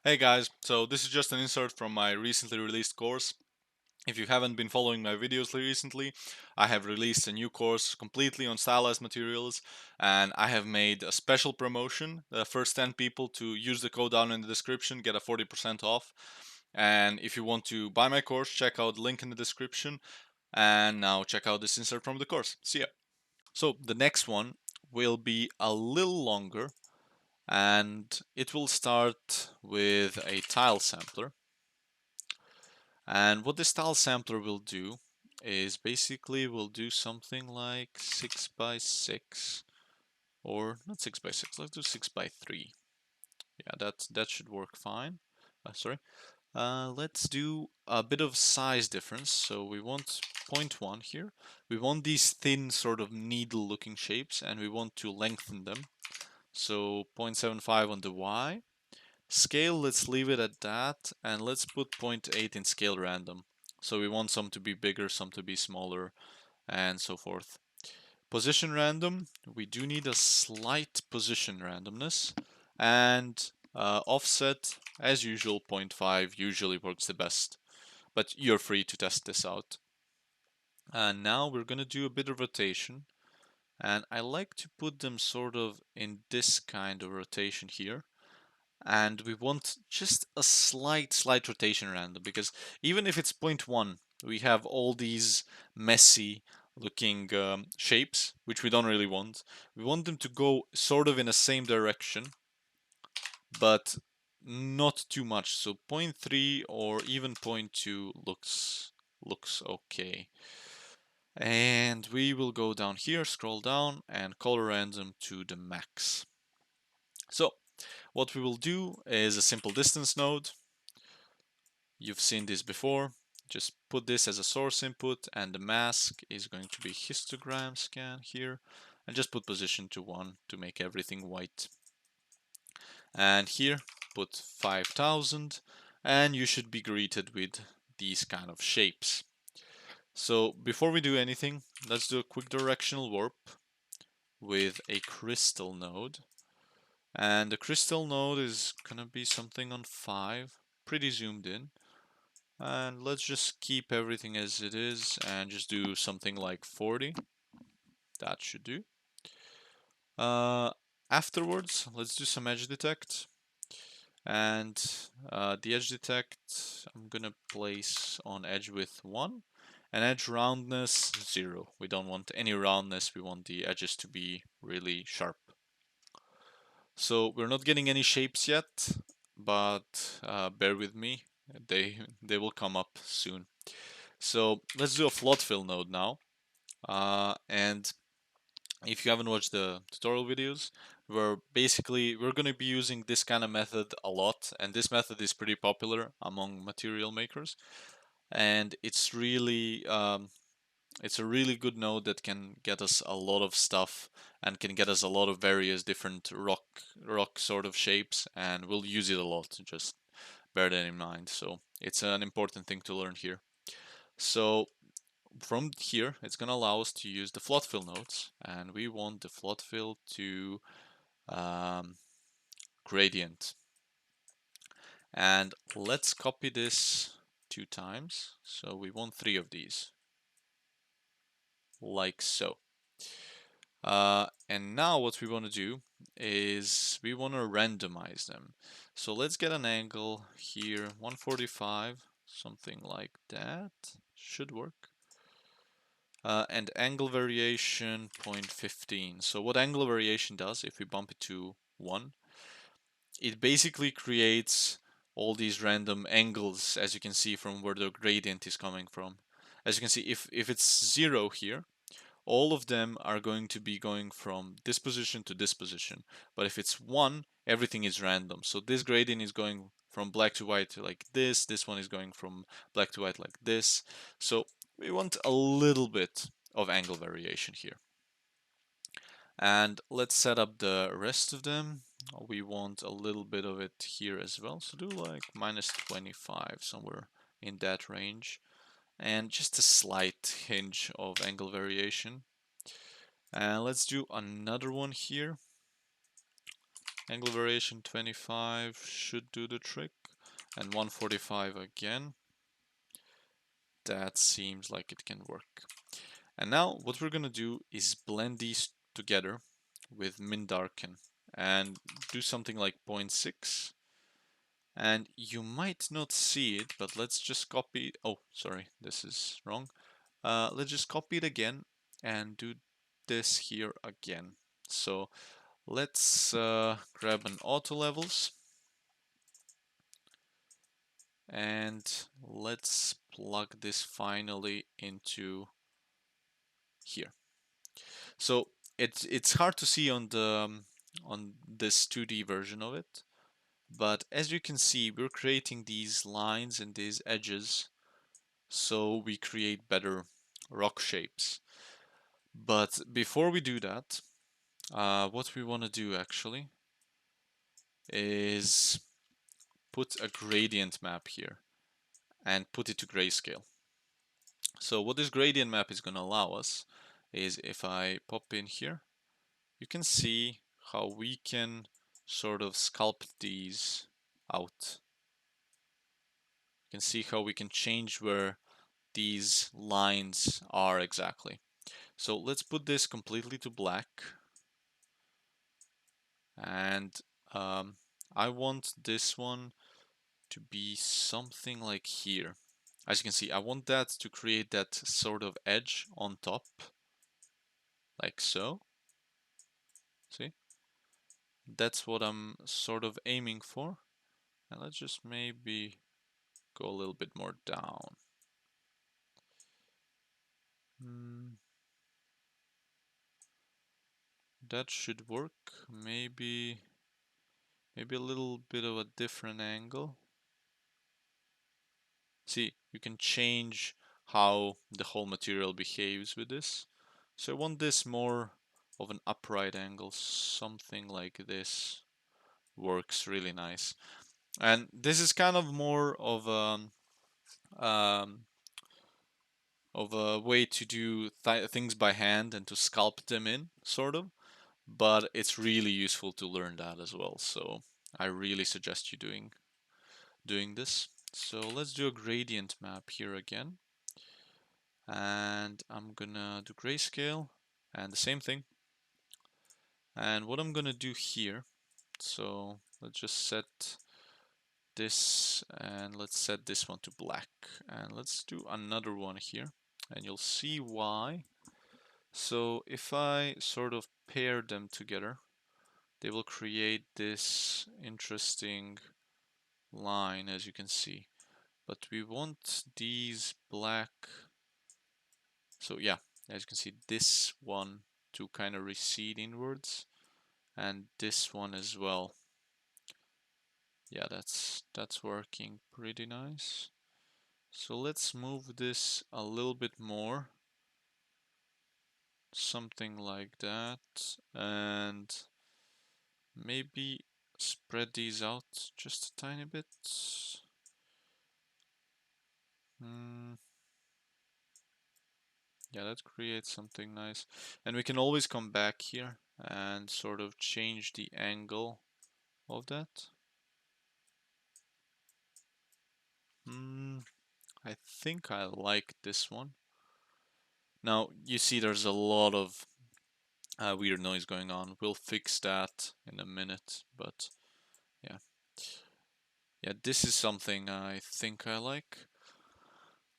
Hey guys, so this is just an insert from my recently released course. If you haven't been following my videos recently, I have released a new course completely on stylized materials, and I have made a special promotion. The first 10 people to use the code down in the description get a 40% off. And if you want to buy my course, check out the link in the description. And now check out this insert from the course. See ya. So the next one will be a little longer, and it will start with a tile sampler. And what this tile sampler will do is basically we'll do something like 6 by 6, or not 6 by 6, let's do 6 by 3. Yeah, that should work fine. Sorry. Let's do a bit of size difference. So we want 0.1 here. We want these thin sort of needle looking shapes, and we want to lengthen them. So 0.75 on the Y. Scale, let's leave it at that, and let's put 0.8 in scale random. So we want some to be bigger, some to be smaller, and so forth. Position random, we do need a slight position randomness, and offset, as usual, 0.5 usually works the best, but you're free to test this out. And now we're going to do a bit of rotation, and I like to put them sort of in this kind of rotation here. And we want just a slight rotation random, because even if it's 0.1, we have all these messy looking shapes, which we don't really want. We want them to go sort of in the same direction, but not too much. So 0.3 or even 0.2 looks okay. And we will go down here, scroll down, and color random to the max. So what we will do is a simple distance node. You've seen this before. Just put this as a source input, and the mask is going to be histogram scan here, and just put position to 1 to make everything white. And here put 5000, and you should be greeted with these kind of shapes. So before we do anything, let's do a quick directional warp with a crystal node. And the crystal node is gonna be something on 5, pretty zoomed in. And let's just keep everything as it is and just do something like 40. That should do. Afterwards, let's do some edge detect. And the edge detect, I'm gonna place on edge width 1 and edge roundness 0. We don't want any roundness, we want the edges to be really sharp. So we're not getting any shapes yet, but bear with me, they will come up soon. So let's do a float fill node now. And if you haven't watched the tutorial videos, we're going to be using this kind of method a lot, and this method is pretty popular among material makers. And it's a really good node that can get us a lot of stuff and can get us a lot of various different rock sort of shapes, and we'll use it a lot. Just bear that in mind. So it's an important thing to learn here. So from here, it's going to allow us to use the float fill nodes, and we want the float fill to gradient. And let's copy this 2 times. So we want 3 of these, like so. And now what we want to do is we want to randomize them. So let's get an angle here, 145, something like that. Should work. And angle variation 0.15. So what angle variation does, if we bump it to 1, it basically creates all these random angles, as you can see from where the gradient is coming from. As you can see, if it's 0 here, all of them are going to be going from this position to this position. But if it's 1, everything is random. So this gradient is going from black to white like this one is going from black to white like this. So we want a little bit of angle variation here. And let's set up the rest of them. We want a little bit of it here as well. So do like -25, somewhere in that range. And just a slight hinge of angle variation. And let's do another one here. Angle variation 25 should do the trick. And 145 again. That seems like it can work. And now what we're gonna do is blend these together with min darken and do something like 0.6. And you might not see it, but let's just copy. Oh, sorry, this is wrong. Let's just copy it again and do this here again. So let's grab an auto levels and let's plug this finally into here. So it's hard to see on the on this 2D version of it, but as you can see, we're creating these lines and these edges so we create better rock shapes. But before we do that, what we want to do actually is put a gradient map here and put it to grayscale. So what this gradient map is going to allow us is if I pop in here, you can see how we can sort of sculpt these out. You can see how we can change where these lines are exactly. So let's put this completely to black. And I want this one to be something like here. As you can see, I want that to create that sort of edge on top, like so. See? That's what I'm sort of aiming for. And let's just maybe go a little bit more down. That should work. Maybe a little bit of a different angle. See, you can change how the whole material behaves with this. So I want this more of an upright angle, something like this works really nice. And this is kind of more um, of a way to do things by hand and to sculpt them in, sort of. But it's really useful to learn that as well. So I really suggest you doing this. So let's do a gradient map here again. And I'm gonna do grayscale and the same thing. And what I'm gonna do here, so let's just set this and let's set this one to black. And let's do another one here and you'll see why. So if I sort of pair them together, they will create this interesting line, as you can see. But we want these black. So yeah, as you can see, this one to kind of recede inwards, and this one as well. Yeah, that's working pretty nice. So let's move this a little bit more. Something like that. And maybe spread these out just a tiny bit. Yeah, that creates something nice. And we can always come back here and sort of change the angle of that. I think I like this one. Now, you see there's a lot of weird noise going on. We'll fix that in a minute, but yeah. Yeah, this is something I think I like.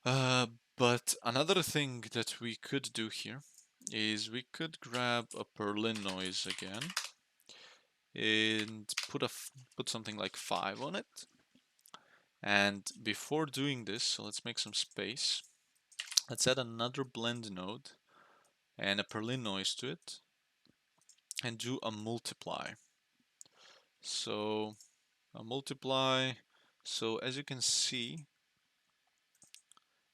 But another thing that we could do here is we could grab a Berlin noise again and put something like 5 on it. And before doing this, so let's make some space. Let's add another blend node and a Berlin noise to it and do a multiply. So a multiply. So as you can see,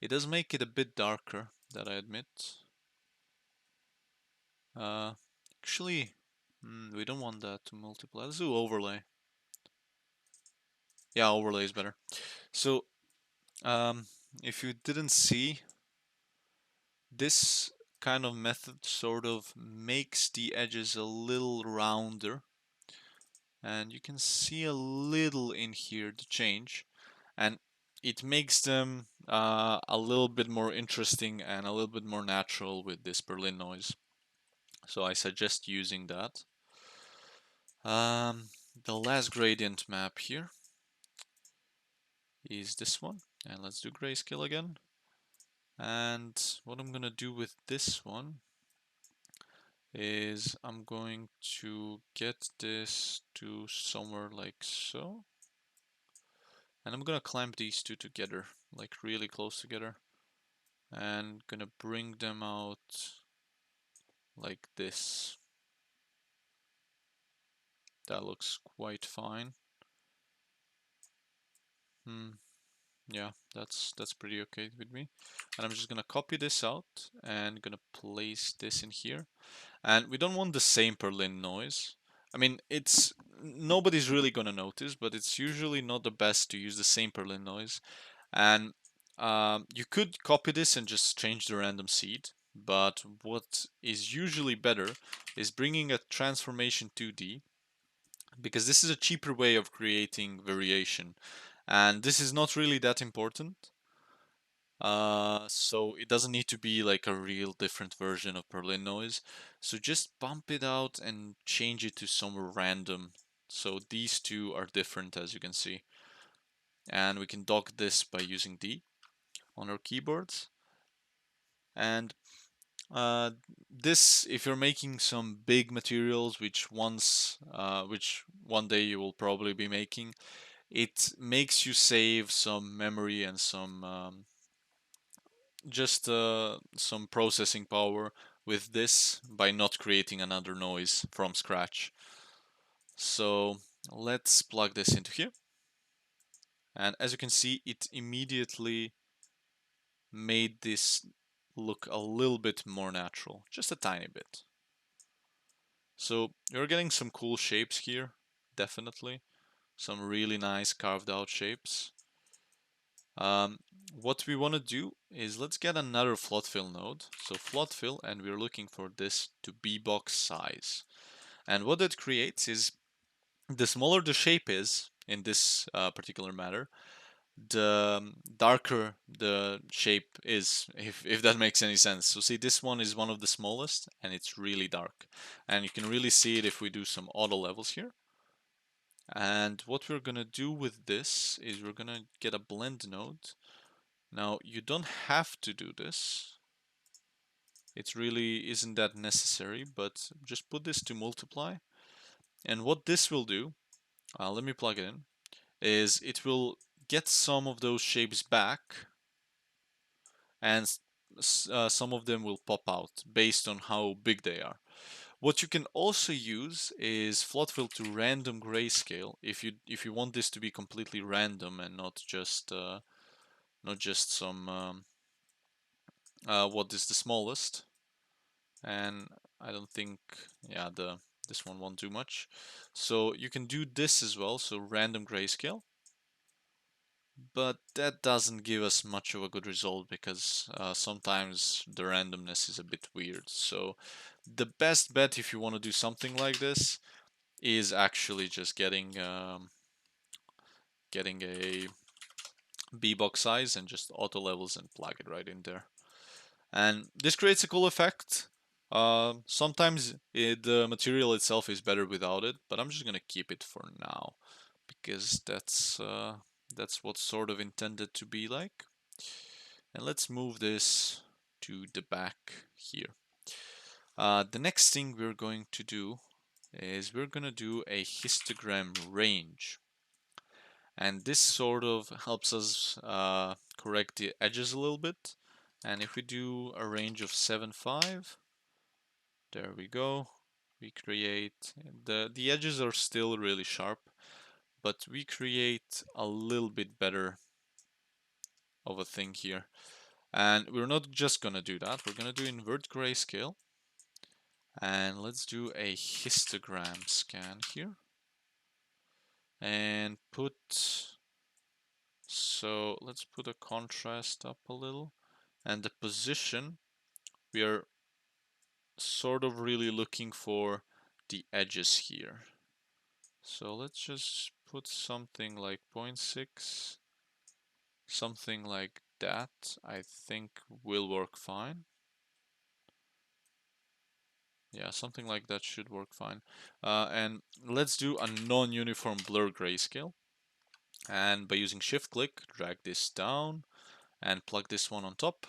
it does make it a bit darker, that I admit. Actually, we don't want that to multiply. Let's do overlay. Yeah, overlay is better. So, if you didn't see, this kind of method sort of makes the edges a little rounder. and you can see a little in here to change, and it makes them a little bit more interesting and a little bit more natural with this Berlin noise. So I suggest using that. The last gradient map here is this one, and let's do grayscale again. And what I'm gonna do with this one is I'm going to get this to somewhere like so, and I'm gonna clamp these two together, like really close together, and gonna bring them out like this. That looks quite fine. Yeah, that's pretty okay with me. And I'm just gonna copy this out and gonna place this in here. And we don't want the same Berlin noise. I mean, it's nobody's really gonna notice, but it's usually not the best to use the same Berlin noise. And you could copy this and just change the random seed. But what is usually better is bringing a transformation 2D, because this is a cheaper way of creating variation. And this is not really that important. So it doesn't need to be like a real different version of Berlin noise. So just bump it out and change it to somewhere random. So these two are different, as you can see. And we can dock this by using D on our keyboards. And this, if you're making some big materials, which one day you will probably be making, it makes you save some memory and some processing power with this by not creating another noise from scratch. So let's plug this into here. And as you can see, it immediately made this look a little bit more natural, just a tiny bit. So you're getting some cool shapes here, definitely. Some really nice carved out shapes. What we want to do is let's get another float fill node. So float fill, and we're looking for this to be box size. And what it creates is, the smaller the shape is in this particular matter, the darker the shape is, if that makes any sense. So see, this one is one of the smallest and it's really dark. And you can really see it if we do some auto levels here. And what we're gonna do with this is we're gonna get a blend node. Now, you don't have to do this. It really isn't that necessary, but just put this to multiply. And what this will do, let me plug it in, is it will get some of those shapes back, and some of them will pop out based on how big they are. What you can also use is float fill to random grayscale if you want this to be completely random and not just some what is the smallest. And I don't think, yeah, this one won't do much. So you can do this as well, so random grayscale. But that doesn't give us much of a good result because sometimes the randomness is a bit weird. So the best bet if you want to do something like this is actually just getting a B box size and just auto levels and plug it right in there. And this creates a cool effect. Sometimes the material itself is better without it, but I'm just gonna keep it for now because that's what's sort of intended to be like. And let's move this to the back here. The next thing we're going to do is we're gonna do a histogram range. And this sort of helps us correct the edges a little bit. And if we do a range of 7.5, there we go. We create, the edges are still really sharp, but we create a little bit better of a thing here. And we're not just gonna do that, we're gonna do invert grayscale. And let's do a histogram scan here. And so let's put a contrast up a little. And the position, we are sort of really looking for the edges here. So let's just put something like 0.6, something like that. I think will work fine. Yeah, something like that should work fine. And let's do a non-uniform blur grayscale. And by using shift click, drag this down and plug this one on top.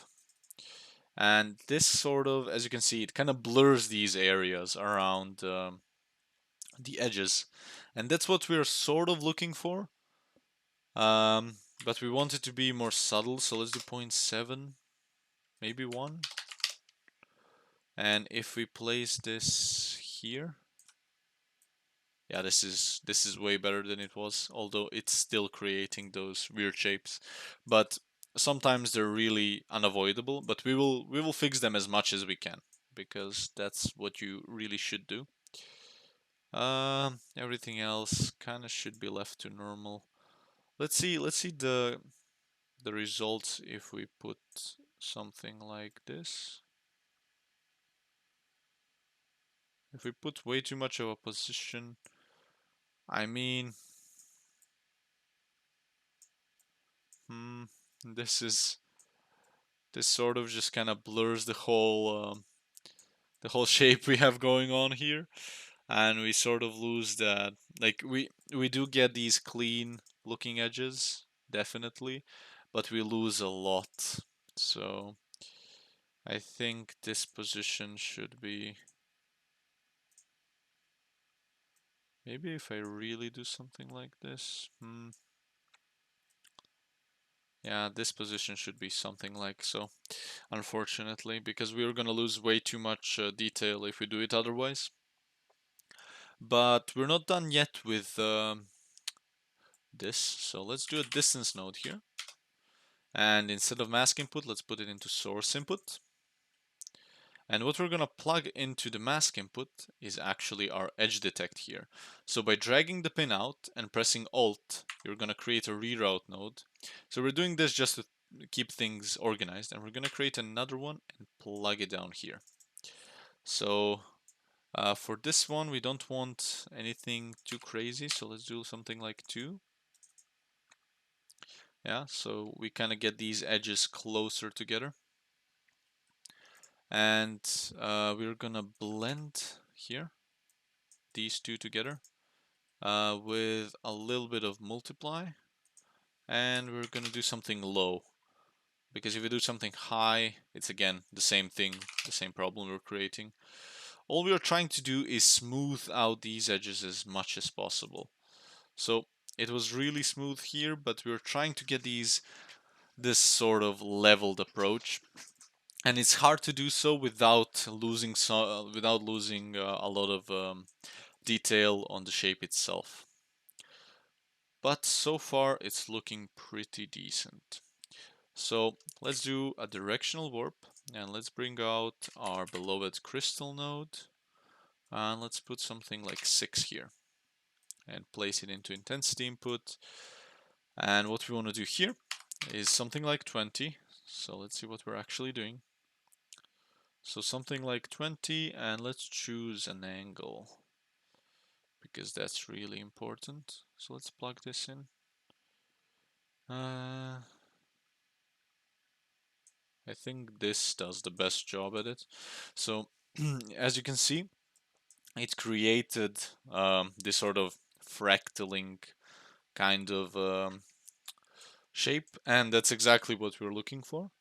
And this sort of, as you can see, it kind of blurs these areas around the edges. And that's what we're sort of looking for. But we want it to be more subtle, so let's do 0.7, maybe 1. And if we place this here, yeah, this is way better than it was, although it's still creating those weird shapes. But sometimes they're really unavoidable, but we will fix them as much as we can, because that's what you really should do. Everything else kind of should be left to normal. Let's see the results if we put something like this. If we put way too much of a position, I mean, hmm, this is this sort of just kind of blurs the whole shape we have going on here, and we sort of lose that. Like we do get these clean looking edges, definitely, but we lose a lot. So I think this position should be, maybe if I really do something like this. Yeah, this position should be something like so, unfortunately, because we're gonna lose way too much detail if we do it otherwise. But we're not done yet with this, so let's do a distance node here. And instead of mask input, let's put it into source input. And what we're gonna plug into the mask input is actually our edge detect here. So by dragging the pin out and pressing Alt, you're gonna create a reroute node. So we're doing this just to keep things organized, and we're gonna create another one and plug it down here. So for this one, we don't want anything too crazy, so let's do something like 2. Yeah, so we kind of get these edges closer together. And we're gonna blend here these two together with a little bit of multiply, and we're gonna do something low, because if we do something high, it's again the same thing, the same problem we're creating. All we are trying to do is smooth out these edges as much as possible. So it was really smooth here, but we're trying to get this sort of leveled approach, and it's hard to do so without losing a lot of detail on the shape itself. But so far it's looking pretty decent. So let's do a directional warp, and let's bring out our beloved crystal node, and let's put something like 6 here and place it into intensity input. And what we want to do here is something like 20. So let's see what we're actually doing. So something like 20, and let's choose an angle, because that's really important. So let's plug this in. I think this does the best job at it. So as you can see, it created this sort of fractaling kind of shape, and that's exactly what we're looking for.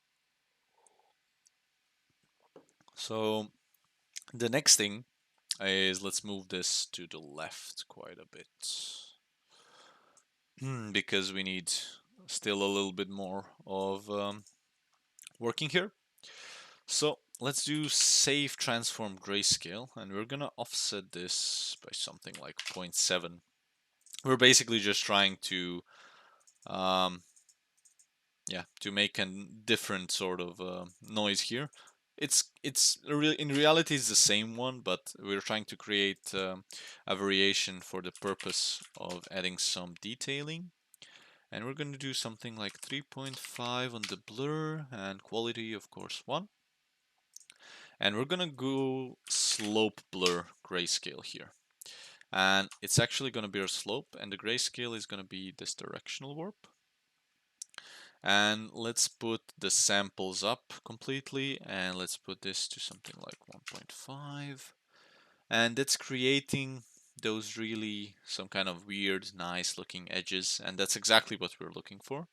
So the next thing is, let's move this to the left quite a bit, because we need still a little bit more of working here. So let's do save transform grayscale, and we're gonna offset this by something like 0.7. We're basically just trying to um, yeah, to make a different sort of noise here. It's in reality it's the same one, but we're trying to create a variation for the purpose of adding some detailing. And we're going to do something like 3.5 on the blur, and quality of course 1. And we're gonna go slope blur grayscale here. And it's actually going to be our slope, and the grayscale is going to be this directional warp. And let's put the samples up completely, and let's put this to something like 1.5. And it's creating those really some kind of weird, nice looking edges, and that's exactly what we're looking for.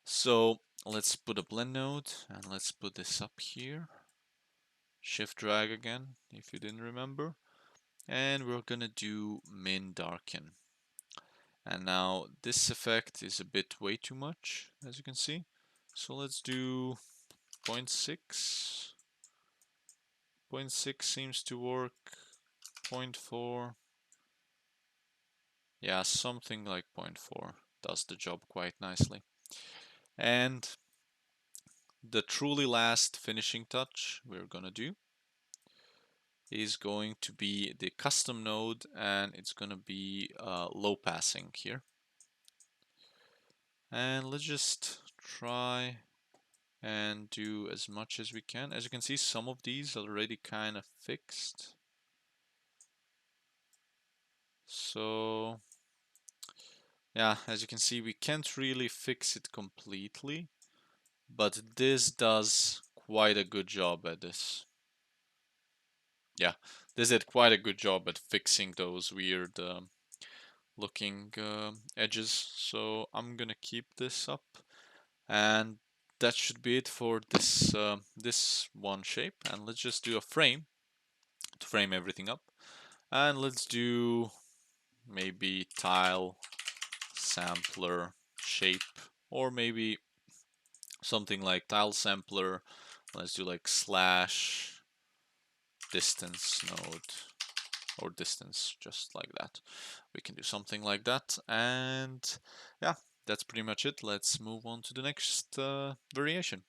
So let's put a blend node, and let's put this up here. Shift drag again, if you didn't remember. And we're gonna do min darken. And now this effect is a bit way too much, as you can see. So let's do 0.6. 0.6 seems to work. 0.4. Yeah, something like 0.4 does the job quite nicely. And the truly last finishing touch we're gonna do is going to be the custom node, and it's gonna be low passing here. And let's just try and do as much as we can. As you can see, some of these are already kind of fixed. So yeah, as you can see, we can't really fix it completely, but this does quite a good job at this. Yeah, this did quite a good job at fixing those weird looking edges. So I'm gonna keep this up, and that should be it for this this one shape. And let's just do a frame to frame everything up. And let's do maybe tile sampler shape, or maybe something like tile sampler. Let's do like slash distance node, or distance, just like that. We can do something like that. And yeah, that's pretty much it. Let's move on to the next variation.